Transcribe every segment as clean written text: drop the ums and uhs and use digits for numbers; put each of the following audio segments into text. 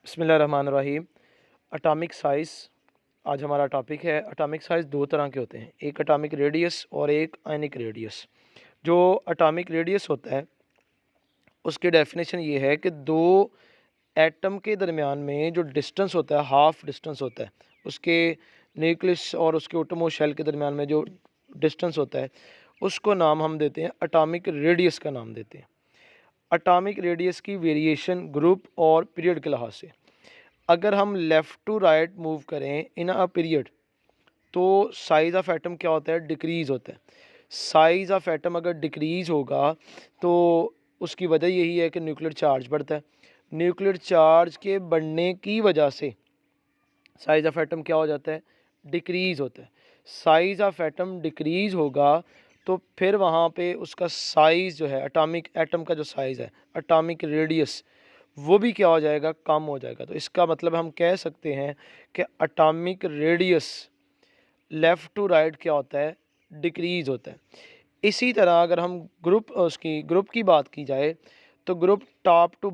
बिस्मिल्लाहिर्रहमानिर्रहीम। Atomic size आज हमारा टॉपिक है। एटॉमिक साइज़ दो तरह के होते हैं, एक एटॉमिक रेडियस और एक आयनिक रेडियस। जो एटॉमिक रेडियस होता है उसकी डेफिनेशन ये है कि दो एटम के दरमियान में जो डिस्टेंस होता है, हाफ डिस्टेंस होता है, उसके न्यूक्लियस और उसके एटम शेल के दरमियान में जो डिस्टेंस होता है उसको नाम हम देते हैं एटॉमिक रेडियस का नाम देते हैं। एटॉमिक रेडियस की वेरिएशन ग्रुप और पीरियड के लिहाज से, अगर हम लेफ़्ट टू राइट मूव करें इन अ पीरियड तो साइज़ ऑफ एटम क्या होता है, डिक्रीज़ होता है। साइज़ ऑफ एटम अगर डिक्रीज़ होगा तो उसकी वजह यही है कि न्यूक्लियर चार्ज बढ़ता है। न्यूक्लियर चार्ज के बढ़ने की वजह से साइज़ ऑफ एटम क्या हो जाता है, डिक्रीज़ होता है। साइज़ ऑफ एटम डिक्रीज़ होगा तो फिर वहाँ पे उसका साइज़ जो है, एटॉमिक एटम का जो साइज़ है, एटॉमिक रेडियस, वो भी क्या हो जाएगा, कम हो जाएगा। तो इसका मतलब हम कह सकते हैं कि atomic radius left to right क्या होता है, डिक्रीज़ होता है। इसी तरह अगर हम ग्रुप की बात की जाए तो ग्रुप टॉप टू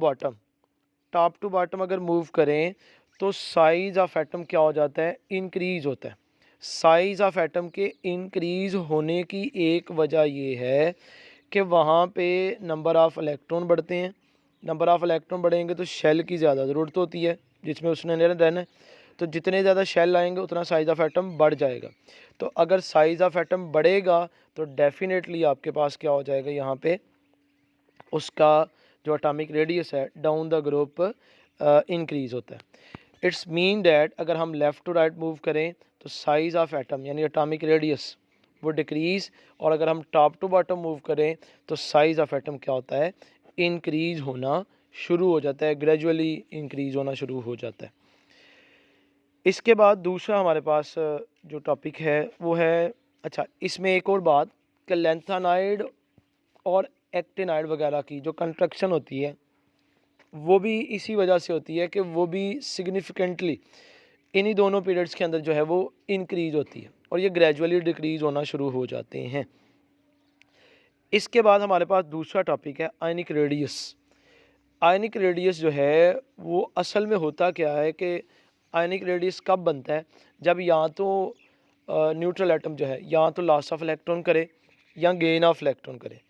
बॉटम अगर मूव करें तो साइज़ ऑफ एटम क्या हो जाता है, इंक्रीज़ होता है। साइज़ ऑफ एटम के इंक्रीज़ होने की एक वजह ये है कि वहाँ पे नंबर ऑफ़ इलेक्ट्रॉन बढ़ते हैं। नंबर ऑफ़ इलेक्ट्रॉन बढ़ेंगे तो शेल की ज़्यादा ज़रूरत होती है जिसमें उसने रहना है। तो जितने ज़्यादा शेल आएंगे उतना साइज़ ऑफ एटम बढ़ जाएगा। तो अगर साइज़ ऑफ एटम बढ़ेगा तो डेफिनेटली आपके पास क्या हो जाएगा, यहाँ पे उसका जो एटॉमिक रेडियस है डाउन द ग्रुप इंक्रीज़ होता है। इट्स मीन डैट अगर हम लेफ़्ट टू राइट मूव करें तो साइज़ ऑफ एटम यानी एटॉमिक रेडियस वो डिक्रीज़, और अगर हम टॉप टू बॉटम मूव करें तो साइज़ ऑफ एटम क्या होता है, इंक्रीज़ होना शुरू हो जाता है, ग्रेजुअली इंक्रीज़ होना शुरू हो जाता है। इसके बाद दूसरा हमारे पास जो टॉपिक है वो है, अच्छा इसमें एक और बात कि लैंथेनाइड और एक्टिनाइड वगैरह की जो कंस्ट्रक्शन होती है वो भी इसी वजह से होती है कि वो भी सिग्निफिकेंटली इन्हीं दोनों पीरियड्स के अंदर जो है वो इंक्रीज़ होती है और ये ग्रेजुअली डिक्रीज़ होना शुरू हो जाते हैं। इसके बाद हमारे पास दूसरा टॉपिक है आयनिक रेडियस। आयनिक रेडियस जो है वो असल में होता क्या है कि आयनिक रेडियस कब बनता है, जब या तो न्यूट्रल एटम जो है या तो लॉस ऑफ इलेक्ट्रॉन करे या गेन ऑफ इलेक्ट्रॉन करे।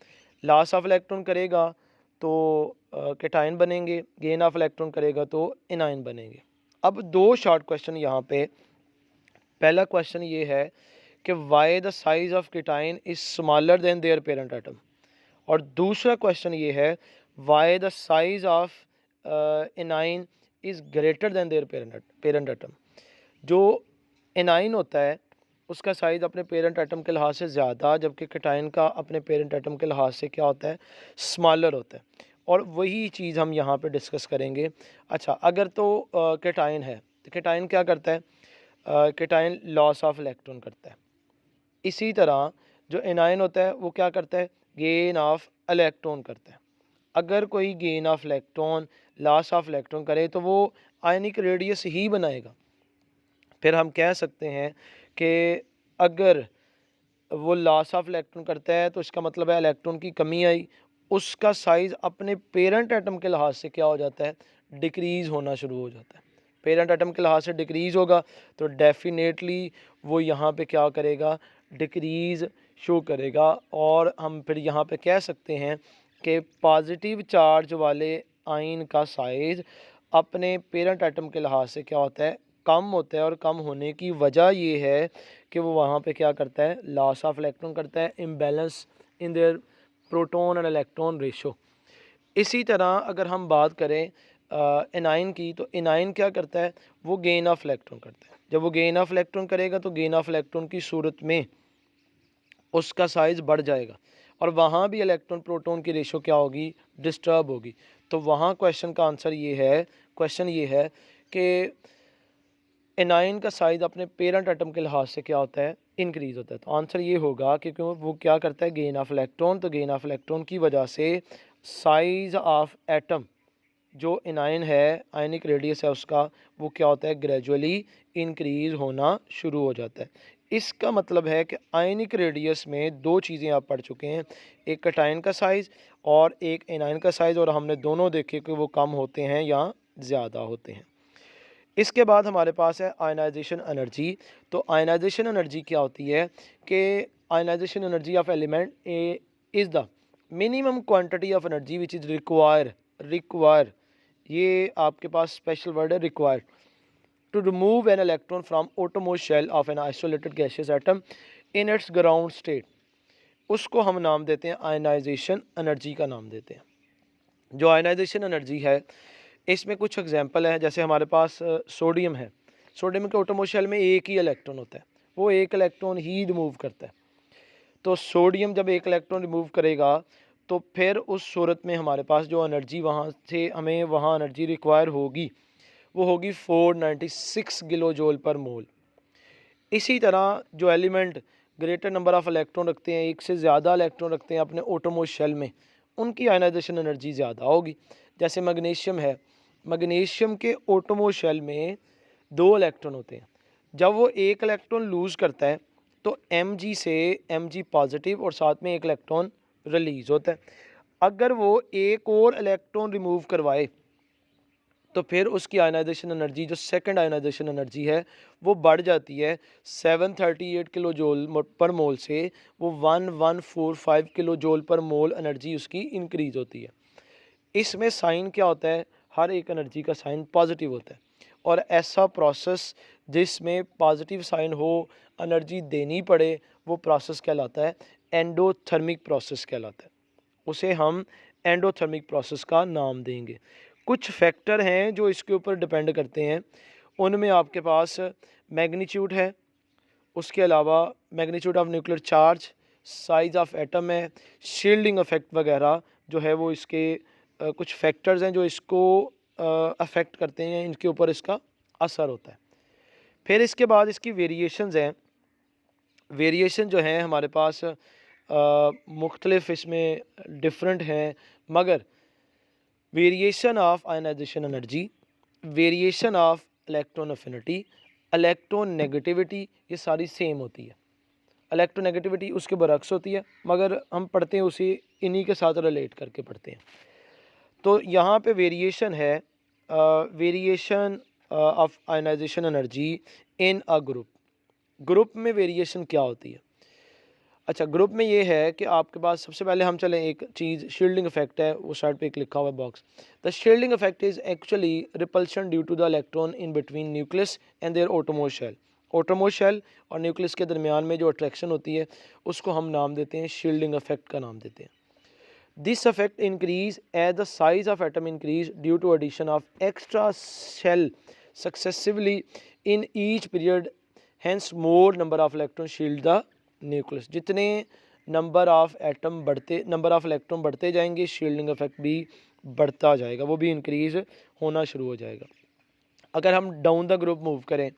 लॉस ऑफ इलेक्ट्रॉन करेगा तो कैटायन बनेंगे, गेन ऑफ इलेक्ट्रॉन करेगा तो एनायन बनेंगे। अब दो शॉर्ट क्वेश्चन यहाँ पे, पहला क्वेश्चन ये है कि why the size of cation is smaller than there parent atom, और दूसरा क्वेश्चन ये है why the size of anion is greater than there parent atom. जो एनाइन होता है उसका साइज़ अपने पेरेंट एटम के लिहाज से ज़्यादा, जबकि कैटायन का अपने पेरेंट एटम के लिहाज से क्या होता है, स्मॉलर होता है। और वही चीज़ हम यहाँ पे डिस्कस करेंगे। अच्छा अगर तो कैटायन है तो कैटायन क्या करता है, कैटायन लॉस ऑफ इलेक्ट्रॉन करता है। इसी तरह जो एनायन होता है वो क्या करता है, गेन ऑफ इलेक्ट्रॉन करता है। अगर कोई gain of electron loss of electron करे तो वो आयनिक रेडियस ही बनाएगा। फिर हम कह सकते हैं कि अगर वो लॉस ऑफ इलेक्ट्रॉन करता है तो इसका मतलब है इलेक्ट्रॉन की कमी आई, उसका साइज़ अपने पेरेंट एटम के लिहाज से क्या हो जाता है, डिक्रीज़ होना शुरू हो जाता है। पेरेंट एटम के लिहाज से डिक्रीज़ होगा तो डेफिनेटली वो यहाँ पे क्या करेगा, डिक्रीज़ शो करेगा। और हम फिर यहाँ पे कह सकते हैं कि पॉजिटिव चार्ज वाले आयन का साइज़ अपने पेरेंट एटम के लिहाज से क्या होता है, कम होता है। और कम होने की वजह ये है कि वो वहाँ पे क्या करता है, लॉस ऑफ इलेक्ट्रॉन करता है, imbalance in their proton and electron ratio. इसी तरह अगर हम बात करें एनाइन की, तो एनाइन क्या करता है, वो गेन ऑफ इलेक्ट्रॉन करता है। जब वो गेन ऑफ इलेक्ट्रॉन करेगा तो गेन ऑफ इलेक्ट्रॉन की सूरत में उसका साइज़ बढ़ जाएगा और वहाँ भी इलेक्ट्रॉन प्रोटॉन की रेशो क्या होगी, डिस्टर्ब होगी। तो वहाँ क्वेश्चन का आंसर ये है, क्वेश्चन ये है कि एनाइन का साइज़ अपने पेरेंट एटम के लिहाज से क्या होता है, इंक्रीज़ होता है। तो आंसर ये होगा कि क्यों वो क्या करता है, गेन ऑफ इलेक्ट्रॉन। तो गेन ऑफ इलेक्ट्रॉन की वजह से साइज़ ऑफ एटम जो एनाइन है, आयनिक रेडियस है उसका, वो क्या होता है, ग्रेजुअली इंक्रीज़ होना शुरू हो जाता है। इसका मतलब है कि आयनिक रेडियस में दो चीज़ें आप पढ़ चुके हैं, एक कैटायन का साइज़ और एक एनाइन का साइज़, और हमने दोनों देखे कि वो कम होते हैं या ज़्यादा होते हैं। इसके बाद हमारे पास है आयनाइजेशन एनर्जी। तो आयनाइजेशन एनर्जी क्या होती है कि ionization energy of element A is the minimum quantity of energy which is require, ये आपके पास स्पेशल वर्ड है require, to remove an electron from outermost shell of an isolated gaseous atom in its ground state. उसको हम नाम देते हैं ionization energy का नाम देते हैं। जो आयनाइजेशन एनर्जी है इसमें कुछ एग्जांपल हैं, जैसे हमारे पास सोडियम है। सोडियम के outermost शेल में एक ही इलेक्ट्रॉन होता है, वो एक इलेक्ट्रॉन ही रिमूव करता है। तो सोडियम जब एक इलेक्ट्रॉन रिमूव करेगा तो फिर उस सूरत में हमारे पास जो एनर्जी वहाँ से हमें वहाँ एनर्जी रिक्वायर होगी वो होगी 496 किलो जूल पर मोल। इसी तरह जो element greater number of electron रखते हैं, एक से ज़्यादा इलेक्ट्रॉन रखते हैं अपने outermost शेल में, उनकी आयनाइजेशन एनर्जी ज़्यादा होगी। जैसे मैग्नीशियम है, मैग्नीशियम के outermost शेल में 2 इलेक्ट्रॉन होते हैं। जब वो एक इलेक्ट्रॉन लूज़ करता है तो Mg से Mg पॉजिटिव और साथ में एक इलेक्ट्रॉन रिलीज़ होता है। अगर वो एक और इलेक्ट्रॉन रिमूव करवाए तो फिर उसकी आयनाइजेशन एनर्जी, जो सेकंड आयनाइजेशन एनर्जी है, वो बढ़ जाती है 738 किलो जूल पर मोल से वो 1145 किलो जूल पर मोल एनर्जी उसकी इंक्रीज़ होती है। इसमें साइन क्या होता है, हर एक एनर्जी का साइन पॉजिटिव होता है, और ऐसा प्रोसेस जिसमें पॉजिटिव साइन हो, एनर्जी देनी पड़े, वो प्रोसेस कहलाता है एंडोथर्मिक प्रोसेस कहलाता है। उसे हम एंडोथर्मिक प्रोसेस का नाम देंगे। कुछ फैक्टर हैं जो इसके ऊपर डिपेंड करते हैं, उनमें आपके पास मैग्नीट्यूड है, उसके अलावा magnitude of nuclear charge, size of atom है, शील्डिंग इफेक्ट वगैरह जो है वो इसके कुछ फैक्टर्स हैं जो इसको अफेक्ट करते हैं, इनके ऊपर इसका असर होता है। फिर इसके बाद इसकी वेरिएशंस हैं। वेरिएशन जो हैं हमारे पास मुख्तलिफ इसमें डिफरेंट हैं, मगर variation of ionization energy, variation of electron affinity, electron negativity, ये सारी सेम होती है। इलेक्ट्रॉन नेगेटिविटी उसके बरक्स होती है, मगर हम पढ़ते हैं उसी इन्हीं के साथ रिलेट करके पढ़ते हैं। तो यहाँ पे वेरिएशन है, variation of ionization energy in a group. Group में वेरिएशन क्या होती है? अच्छा, ग्रुप में ये है कि आपके पास सबसे पहले हम चलें, एक चीज़ शील्डिंग इफेक्ट है, वो साइड पे एक लिखा हुआ है box. The shielding effect is actually repulsion due to the electron in between nucleus and their outermost shell. outermost shell और न्यूक्लियस के दरमियान में जो अट्रैक्शन होती है उसको हम नाम देते हैं शील्डिंग इफेक्ट का नाम देते हैं। This effect increase as the size of atom increase due to addition of extra shell successively in each period, hence more number of electron shield the nucleus. जितने नंबर ऑफ इलेक्ट्रॉन बढ़ते जाएंगे, shielding effect भी बढ़ता जाएगा, वो भी increase होना शुरू हो जाएगा। अगर हम डाउन द ग्रुप मूव करें,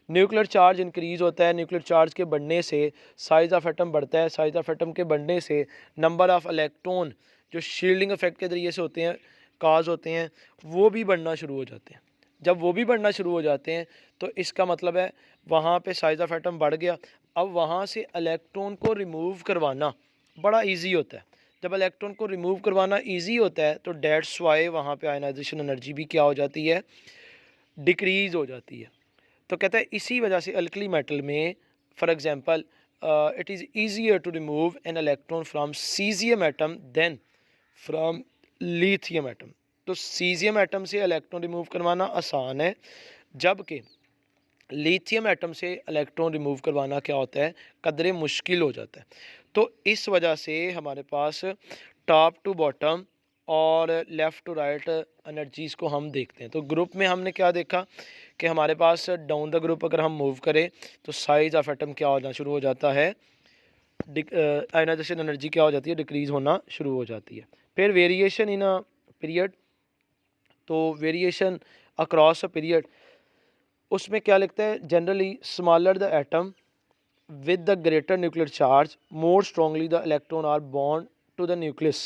न्यूक्लियर चार्ज इंक्रीज होता है, न्यूक्लियर चार्ज के बढ़ने से साइज़ ऑफ एटम बढ़ता है, साइज़ ऑफ एटम के बढ़ने से नंबर ऑफ इलेक्ट्रॉन जो शील्डिंग इफेक्ट के ज़रिए से होते हैं, काज होते हैं, वो भी बढ़ना शुरू हो जाते हैं। जब वो भी बढ़ना शुरू हो जाते हैं तो इसका मतलब है वहाँ पे साइज़ ऑफ एटम बढ़ गया। अब वहाँ से इलेक्ट्रॉन को रिमूव करवाना बड़ा इजी होता है। जब इलेक्ट्रॉन को रिमूव करवाना इजी होता है तो डेट्स वाई वहाँ पे आयनाइजेशन एनर्जी भी क्या हो जाती है, डिक्रीज़ हो जाती है। तो कहता है इसी वजह से अल्कली मेटल में for example it is easier to remove an electron from caesium atom than from lithium atom. तो सीजियम एटम से इलेक्ट्रॉन रिमूव करवाना आसान है, जबकि लिथियम एटम से इलेक्ट्रॉन रिमूव करवाना क्या होता है, कदरे मुश्किल हो जाता है। तो इस वजह से हमारे पास टॉप टू बॉटम और लेफ़्ट टू राइट एनर्जीज़ को हम देखते हैं। तो ग्रुप में हमने क्या देखा कि हमारे पास डाउन द ग्रुप अगर हम मूव करें तो साइज़ ऑफ एटम क्या होना शुरू हो जाता है, आयनाइजेशन एनर्जी क्या हो जाती है, डिक्रीज़ होना शुरू हो जाती है। फिर वेरिएशन इन अ पीरियड, तो वेरिएशन अक्रॉस अ पीरियड, उसमें क्या लिखता है, generally smaller the atom with the greater nuclear charge, more strongly the electron are bound to the nucleus,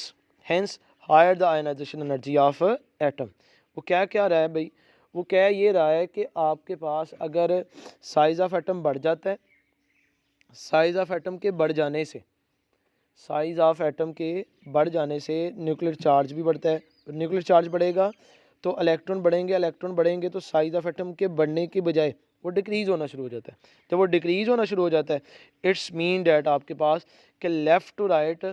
hence higher the ionization energy of a atom। वो क्या क्या रहा है भाई, वो क्या ये रहा है कि आपके पास अगर साइज़ ऑफ एटम बढ़ जाता है, साइज़ ऑफ एटम के बढ़ जाने से, साइज़ ऑफ एटम के बढ़ जाने से न्यूक्लियर चार्ज भी बढ़ता है। न्यूक्लियर चार्ज बढ़ेगा तो इलेक्ट्रॉन बढ़ेंगे तो साइज ऑफ एटम के बढ़ने के बजाय वो डिक्रीज़ होना शुरू हो जाता है। जब वो डिक्रीज़ होना शुरू हो जाता है, इट्स मीन डैट आपके पास कि left to right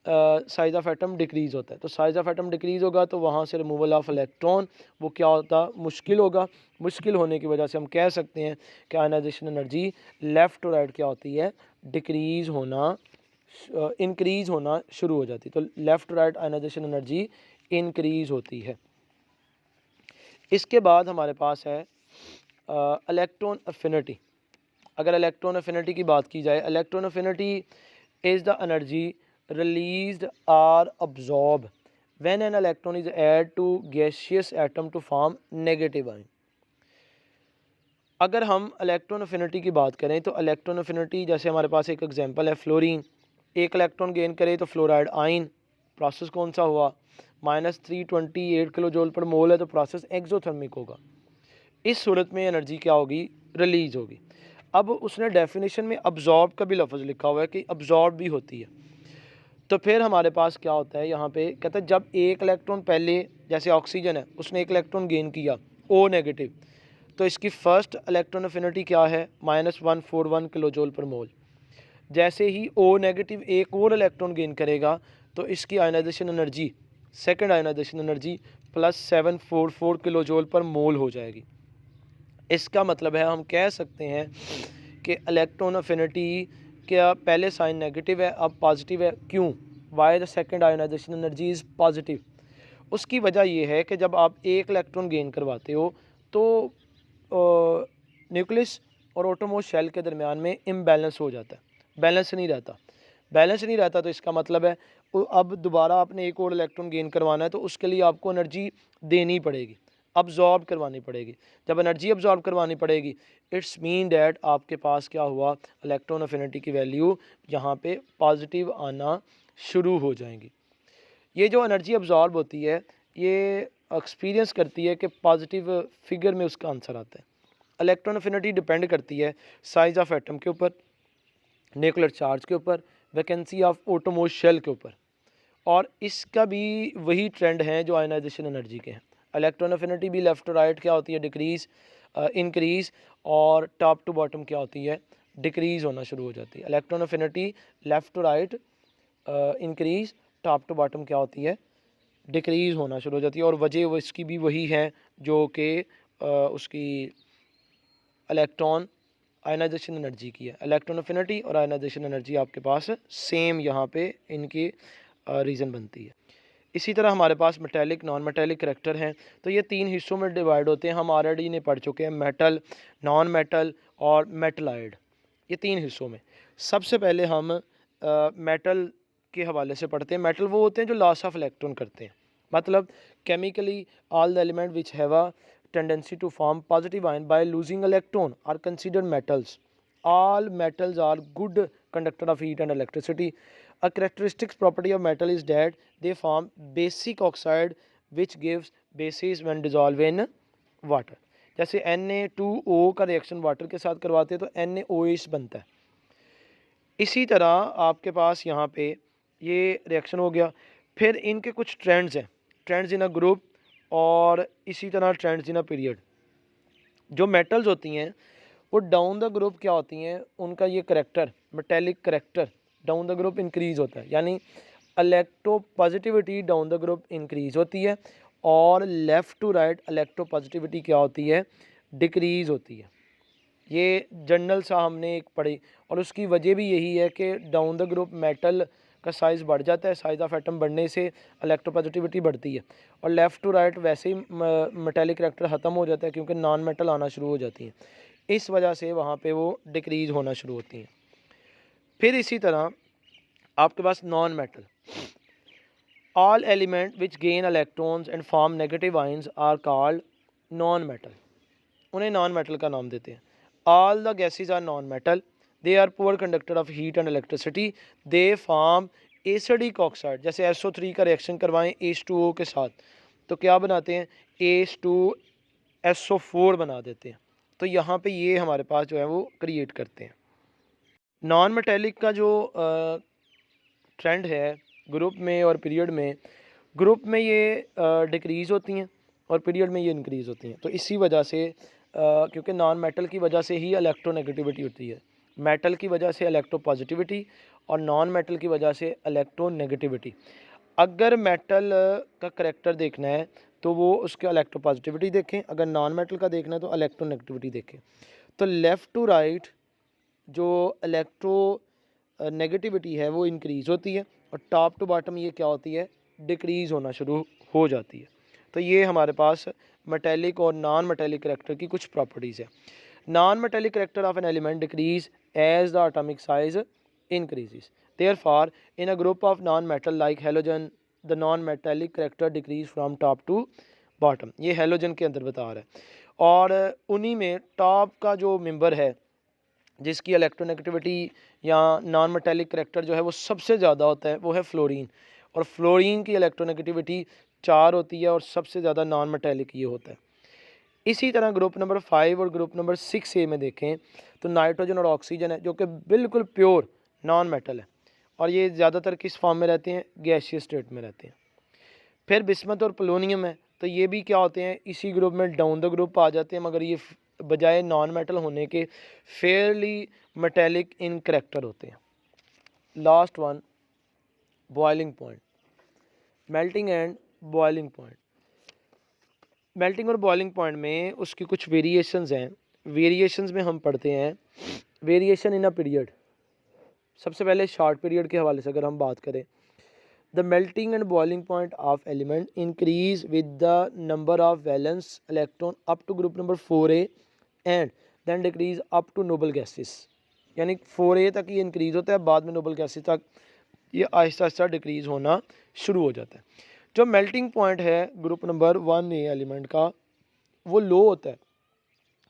size of atom decrease होता है। तो साइज ऑफ एटम डिक्रीज़ होगा तो वहाँ से रिमूवल ऑफ इलेक्ट्रॉन वो क्या होता, मुश्किल होगा। मुश्किल होने की वजह से हम कह सकते हैं कि ionization energy left to right क्या होती है, डिक्रीज़ होना इंक्रीज़ होना शुरू हो जाती है। तो left to right ionization energy increase होती है। इसके बाद हमारे पास है इलेक्ट्रॉन अफिनिटी। अगर इलेक्ट्रॉन अफिनिटी की बात की जाए, electron affinity is the energy released or absorb when an electron is add to gaseous atom to form negative ion. अगर हम इलेक्ट्रॉन अफिनिटी की बात करें तो इलेक्ट्रॉन अफिनिटी, जैसे हमारे पास एक एग्जांपल है फ्लोरीन, एक इलेक्ट्रॉन गेन करे तो फ्लोराइड आयन, प्रोसेस कौन सा हुआ, -328 किलो जूल पर मोल है तो प्रोसेस एक्सोथर्मिक होगा। इस सूरत में एनर्जी क्या होगी, रिलीज होगी। अब उसने डेफिनेशन में अब्जॉर्ब का भी लफ्ज़ लिखा हुआ है कि अब्जॉर्ब भी होती है। तो फिर हमारे पास क्या होता है यहाँ पे, कहता है जब एक इलेक्ट्रॉन पहले, जैसे ऑक्सीजन है उसने एक इलेक्ट्रॉन गेन किया ओ नेगेटिव, तो इसकी फ़र्स्ट इलेक्ट्रॉन अफिनिटी क्या है, -141 किलो जूल पर मोल। जैसे ही ओ नेगेटिव एक और इलेक्ट्रॉन गेन करेगा तो इसकी ionisation energy, second ionization energy +744 kilo joule per mole हो जाएगी। इसका मतलब है हम कह सकते हैं कि इलेक्ट्रॉन अफिनिटी क्या पहले साइन नेगेटिव है अब पॉजिटिव है, क्यों, why the second ionization energy is positive. उसकी वजह यह है कि जब आप एक इलेक्ट्रॉन गेन करवाते हो तो न्यूक्लियस और ऑटोमोस्ट शेल के दरमियान में इम्बैलेंस हो जाता है, बैलेंस नहीं रहता। बैलेंस नहीं रहता तो इसका मतलब है अब दोबारा आपने एक और इलेक्ट्रॉन गेन करवाना है तो उसके लिए आपको एनर्जी देनी पड़ेगी, अब्जॉर्ब करवानी पड़ेगी। जब एनर्जी अब्जॉर्ब करवानी पड़ेगी, इट्स मीन डैट आपके पास क्या हुआ, इलेक्ट्रॉन अफिनिटी की वैल्यू यहाँ पे पॉजिटिव आना शुरू हो जाएंगी। ये जो एनर्जी अब्जॉर्ब होती है ये एक्सपीरियंस करती है कि पॉजिटिव फिगर में उसका आंसर आता है। इलेक्ट्रॉन अफिनिटी डिपेंड करती है साइज़ ऑफ एटम के ऊपर, न्यूक्लियर चार्ज के ऊपर, वैकेंसी ऑफ ऑटोमोस्ट शेल के ऊपर, और इसका भी वही ट्रेंड है जो आयनाइजेशन एनर्जी के हैं। इलेक्ट्रॉन अफिनिटी भी लेफ़्ट टू राइट क्या होती है, डिक्रीज़ इंक्रीज़, और टॉप टू बॉटम क्या होती है, डिक्रीज़ होना शुरू हो जाती है। Electron affinity left to right increase, top to bottom क्या होती है, डिक्रीज़ होना शुरू हो जाती है। और वजह इसकी भी वही है जो कि उसकी इलेक्ट्रॉन आयनाइजेशन एनर्जी की है। इलेक्ट्रॉन अफिनिटी और आयनाइजेशन एनर्जी आपके पास सेम यहाँ पे इनकी रीज़न बनती है। इसी तरह हमारे पास मेटेलिक, नॉन मेटेलिक करैक्टर हैं। तो ये तीन हिस्सों में डिवाइड होते हैं, हम ऑलरेडी इन्हें पढ़ चुके हैं, मेटल, नॉन मेटल और मेटलाइड, ये तीन हिस्सों में। सबसे पहले हम मेटल के हवाले से पढ़ते हैं। मेटल वो होते हैं जो लॉस ऑफ इलेक्ट्रॉन करते हैं, मतलब chemically all the element which have a tendency to form positive ion by losing electron are considered metals. All metals are good conductor of heat and electricity. A characteristic property of metal is that they form basic oxide which gives bases when dissolved in water. जैसे Na2O का reaction water के साथ करवाते हैं तो NaOH बनता है। इसी तरह आपके पास यहाँ पे ये रिएक्शन हो गया। फिर इनके कुछ ट्रेंड्स हैं, ट्रेंड्स इन अ ग्रुप और इसी तरह ट्रेंड्स इन अ पीरियड। जो मेटल्स होती हैं वो डाउन द ग्रुप क्या होती हैं, उनका ये character metallic character down the group increase होता है, यानी electro positivity down the group increase होती है, और left to right electro positivity क्या होती है, डिक्रीज होती है। ये जनरल सा हमने एक पढ़ी, और उसकी वजह भी यही है कि डाउन द ग्रुप मेटल का साइज़ बढ़ जाता है, साइज़ ऑफ एटम बढ़ने से इलेक्ट्रोपॉजिटिविटी बढ़ती है, और लेफ़्ट टू राइट वैसे ही मेटेलिक करैक्टर ख़त्म हो जाता है क्योंकि नॉन मेटल आना शुरू हो जाती हैं, इस वजह से वहाँ पे वो डिक्रीज़ होना शुरू होती हैं। फिर इसी तरह आपके पास non metal, all element which gain electrons and form negative ions are called non metal, उन्हें नॉन मेटल का नाम देते हैं। All the gases are non metal, they are poor conductor of heat and electricity, they form acidic oxide. जैसे SO3 का reaction करवाएं H2O के साथ तो क्या बनाते हैं, H2SO4 बना देते हैं। तो यहाँ पे ये हमारे पास जो है वो क्रिएट करते हैं। नॉन मेटेलिक का जो ट्रेंड है ग्रुप में और पीरियड में, ग्रुप में ये डिक्रीज़ होती हैं और पीरियड में ये इंक्रीज़ होती हैं। तो इसी वजह से क्योंकि नॉन मेटल की वजह से ही इलेक्ट्रोनेगेटिविटी होती है, मेटल की वजह से इलेक्ट्रोपॉजिटिविटी और नॉन मेटल की वजह से इलेक्ट्रोनेगेटिविटी। अगर मेटल का करैक्टर देखना है तो वो उसके इलेक्ट्रोपॉजिटिविटी देखें, अगर नॉन मेटल का देखना है तो इलेक्ट्रोनेगेटिविटी देखें। तो लेफ़्ट टू राइट जो इलेक्ट्रो नेगेटिविटी है वो इंक्रीज़ होती है और टॉप टू बॉटम ये क्या होती है, डिक्रीज़ होना शुरू हो जाती है। तो ये हमारे पास मेटेलिक और नॉन मेटेलिक करैक्टर की कुछ प्रॉपर्टीज़ है। Non metallic character of an element decrease as the atomic size increases. Therefore, in a group of non-metal like halogen, the non-metallic character decrease from top to bottom. ये halogen के अंदर बता रहा है और उन्हीं में टॉप का जो मेंबर है जिसकी इलेक्ट्रोनेगेटिविटी या नॉन मेटेलिक करैक्टर जो है वो सबसे ज़्यादा होता है वो है फ्लोरीन, और फ्लोरीन की इलेक्ट्रोनेगेटिविटी 4 होती है और सबसे ज़्यादा नॉन मेटेलिक ये होता है। इसी तरह ग्रुप नंबर 5 और ग्रुप नंबर 6 ए में देखें तो नाइट्रोजन और ऑक्सीजन है जो कि बिल्कुल प्योर नॉन मेटल है और ये ज़्यादातर किस फॉर्म में रहते हैं, गैसियस स्टेट में रहते हैं। फिर बिस्मत और पोलोनियम है तो ये भी क्या होते हैं, इसी ग्रुप में डाउन द ग्रुप आ जाते हैं, मगर ये बजाय नॉन मेटल होने के फेयरली मेटेलिक इन करैक्टर होते हैं। Last one, boiling point, melting and boiling point. Melting और बॉइलिंग पॉइंट में उसकी कुछ वेरिएशंस हैं। वेरिएशंस में हम पढ़ते हैं वेरिएशन इन अ पीरियड। सबसे पहले शॉर्ट पीरियड के हवाले से अगर हम बात करें, the melting and boiling point of element increase with the number of valence electron up to group number 4a and then decrease up to noble gases. यानी 4a तक ये इंक्रीज होता है, बाद में नोबल गैसेस तक ये आहिस्ता आहिस्ता डिक्रीज होना शुरू हो जाता है। जो मेल्टिंग पॉइंट है ग्रुप नंबर 1a एलिमेंट का वो लो होता है।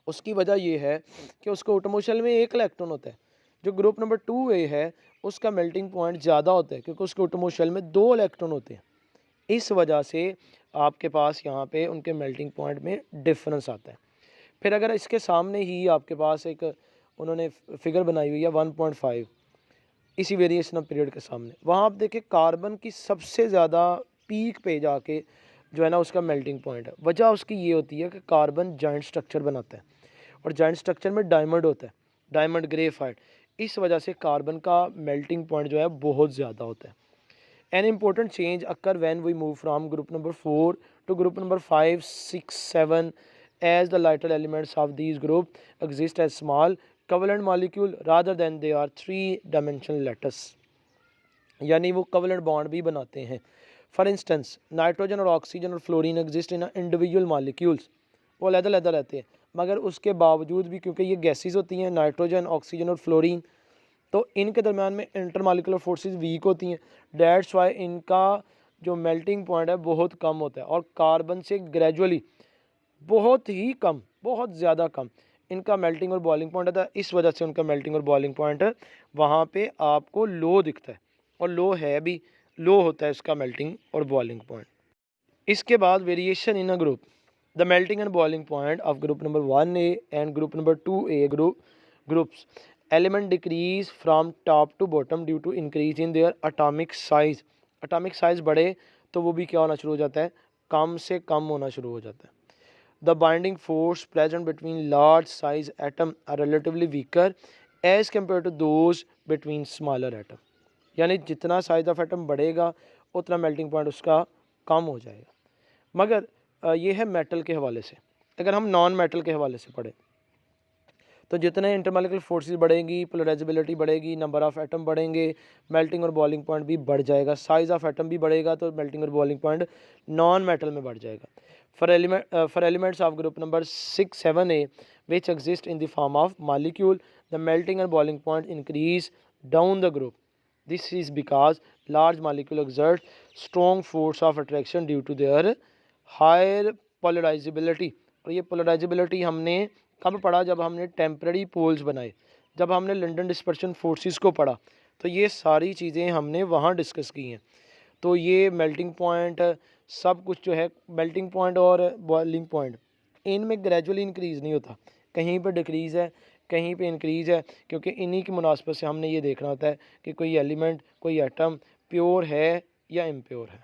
उसकी वजह ये है कि उसको आटम शेल में एक इलेक्ट्रॉन होता है। जो ग्रुप नंबर 2a है उसका मेल्टिंग पॉइंट ज़्यादा होता है क्योंकि उसके आटम शेल में 2 इलेक्ट्रॉन होते हैं। इस वजह से आपके पास यहाँ पे उनके मेल्टिंग पॉइंट में डिफरेंस आता है। फिर अगर इसके सामने ही आपके पास एक उन्होंने फिगर बनाई हुई है 1.5 इसी वेरिएशन ऑफ पीरियड के सामने, वहाँ आप देखें कार्बन की सबसे ज़्यादा पीक पे जाके जो है ना उसका मेल्टिंग पॉइंट है। वजह उसकी ये होती है कि कार्बन जॉइंट स्ट्रक्चर बनाता है और जॉइंट स्ट्रक्चर में डायमंड होता है, डायमंड ग्रेफाइट। इस वजह से कार्बन का मेल्टिंग पॉइंट जो है बहुत ज़्यादा होता है। An important change occur when we move from group number 4 to group number 5, 6, 7 as the lighter elements of these group exist as small covalent molecule rather than they are 3-dimensional lattice, यानी वो covalent bond भी बनाते हैं। For instance nitrogen और oxygen और fluorine exist in individual molecules, वो अलग-अलग रहते हैं, मगर उसके बावजूद भी क्योंकि ये गैसेस होती हैं नाइट्रोजन, ऑक्सीजन और फ्लोरीन, तो इनके दरम्यान में इंटरमालिकुलर फोर्सेस वीक होती हैं। डेट्स वाई इनका जो मेल्टिंग पॉइंट है बहुत कम होता है और कार्बन से ग्रेजुअली बहुत ही कम, बहुत ज़्यादा कम इनका मेल्टिंग और बॉइलिंग पॉइंट आता है। इस वजह से उनका मेल्टिंग और बॉइलिंग पॉइंट वहाँ पे आपको लो दिखता है और लो है भी, लो होता है इसका मेल्टिंग और बॉइलिंग पॉइंट। इसके बाद variation in a group, the melting and boiling point of group number 1a and group number 2a groups element decrease from top to bottom due to increase in their atomic size. Atomic size बढ़े तो वो भी क्या होना शुरू हो जाता है, कम से कम होना शुरू हो जाता है। The binding force present between large size atom are relatively weaker as compared to those between smaller atom, यानी जितना साइज ऑफ एटम बढ़ेगा उतना मेल्टिंग पॉइंट उसका कम हो जाएगा। मगर ये है मेटल के हवाले से। अगर हम नॉन मेटल के हवाले से पढ़ें तो जितने इंटरमॉलिकुलर फोर्सेस बढ़ेंगी, पोलराइजेबिलिटी बढ़ेगी, नंबर ऑफ एटम बढ़ेंगे, मेल्टिंग और बॉइलिंग पॉइंट भी बढ़ जाएगा। साइज ऑफ एटम भी बढ़ेगा तो मेल्टिंग और बॉइलिंग पॉइंट नॉन मेटल में बढ़ जाएगा। For elements of group number 6, 7a which exist in the form of molecule, the melting and boiling point increase down the group. This is because large molecule exert strong force of attraction due to their higher polarizability. और ये polarizability हमने कब पढ़ा, जब हमने temporary poles बनाए, जब हमने लंदन डिस्पर्शन फोर्सेस को पढ़ा, तो ये सारी चीज़ें हमने वहाँ डिस्कस की हैं। तो ये मेल्टिंग पॉइंट सब कुछ जो है, मेल्टिंग पॉइंट और बॉइलिंग पॉइंट इनमें ग्रेजुअली इंक्रीज़ नहीं होता, कहीं पर डिक्रीज़ है, कहीं पे इंक्रीज़ है, क्योंकि इन्हीं की मुनासबत से हमने ये देखना होता है कि कोई एलिमेंट, कोई एटम प्योर है या इम्प्योर है।